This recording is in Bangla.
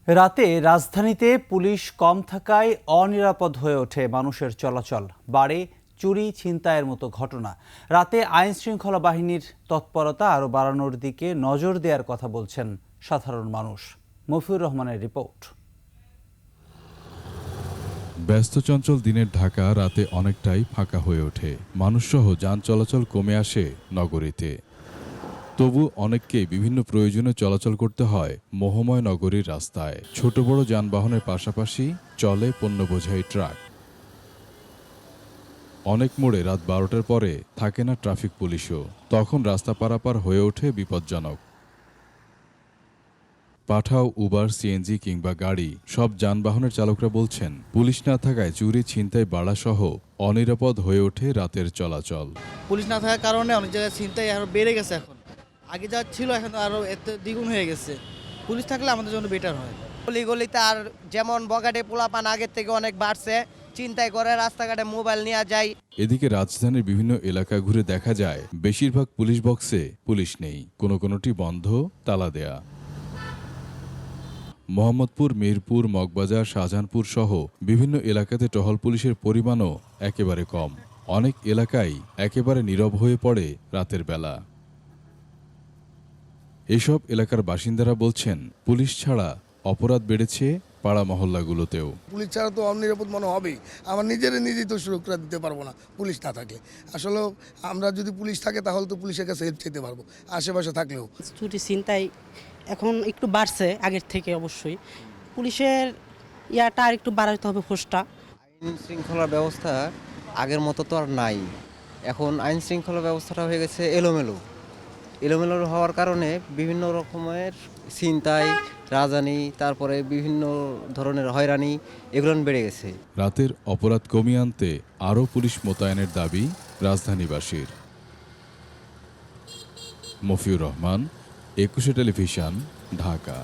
রাতে রাজধানীতে পুলিশ কম থাকায় অনিরাপদ হয়ে ওঠে মানুষের চলাচল, বাড়ে চুরি ছিনতাইয়ের মতো ঘটনা। রাতে আইন শৃঙ্খলা বাহিনীর তৎপরতা আরও বাড়ানোর দিকে নজর দেওয়ার কথা বলছেন সাধারণ মানুষ। মফিউর রহমানের রিপোর্ট। ব্যস্ত চঞ্চল দিনের ঢাকা রাতে অনেকটাই ফাঁকা হয়ে ওঠে, মানুষসহ যান চলাচল কমে আসে নগরীতে। তবু অনেককেই বিভিন্ন প্রয়োজনে চলাচল করতে হয় মোহময় নগরীর রাস্তায়। ছোট বড় যানবাহনের পাশাপাশি চলে পণ্য বোঝাই ট্রাক। অনেক মোড়ে রাত 12টার পরে থাকে না ট্রাফিক পুলিশও, তখন রাস্তা পারাপার হয়ে ওঠে বিপজ্জনক। পাঠাও, উবার, সিএনজি কিংবা গাড়ি, সব যানবাহনের চালকরা বলছেন পুলিশ না থাকায় চুরি ছিনতাই বাড়াসহ অনিরাপদ হয়ে ওঠে রাতের চলাচল। পুলিশ না থাকার কারণে অনেক জায়গায় ছিনতাই আরও বেড়ে গেছে। এখন আগে যা ছিল এখন আরও এত দ্বিগুণ হয়ে গেছে। পুলিশ থাকলে আমাদের জন্য বেটার হয়। গলিতে আর যেমন বগাটে পোলাপান আগের থেকে অনেক বাড়ছে, চিন্তাই করে রাস্তাঘাটে মোবাইল নেওয়া যায়। এদিকে রাজধানীর বিভিন্ন এলাকা ঘুরে দেখা যায় বেশিরভাগ পুলিশ বক্সে পুলিশ নেই, কোনোটি বন্ধ, তালা দেয়া। মোহাম্মদপুর, মিরপুর, মগবাজার, শাহজাহানপুর সহ বিভিন্ন এলাকাতে টহল পুলিশের পরিমাণও একেবারে কম। অনেক এলাকায় একেবারে নীরব হয়ে পড়ে রাতের বেলা। এসব এলাকার বাসিন্দারা বলছেন পুলিশ ছাড়া অপরাধ বেড়েছে পাড়া মহল্লাগুলোতেও। পুলিশ ছাড়া তো অনিরাপদ মনে হবেই। আমার নিজেই তো সুরক্ষা দিতে পারবো না পুলিশ না থাকলে। আসলে আমরা যদি পুলিশ থাকে তাহলে তো পুলিশের কাছে হেল্প চাইতে পারবো আশেপাশে থাকলেও। চুরি ছিনতাই এখন একটু বাড়ছে আগের থেকে, অবশ্যই পুলিশের ইয়াটা আর একটু বাড়াতে হবে, ফোর্সটা। আইন শৃঙ্খলা ব্যবস্থা আগের মতো তো আর নাই। এখন আইন শৃঙ্খলা ব্যবস্থাটা হয়ে গেছে এলোমেলো হওয়ার কারণে বিভিন্ন রকমের ছিনতাই, রাজানি, তারপরে বিভিন্ন ধরনের হয়রানি এগুলো বেড়ে গেছে। রাতের অপরাধ কমিয়ে আনতে আরও পুলিশ মোতায়েনের দাবি রাজধানীবাসীর। মফিউর রহমান, 21 টেলিভিশন, ঢাকা।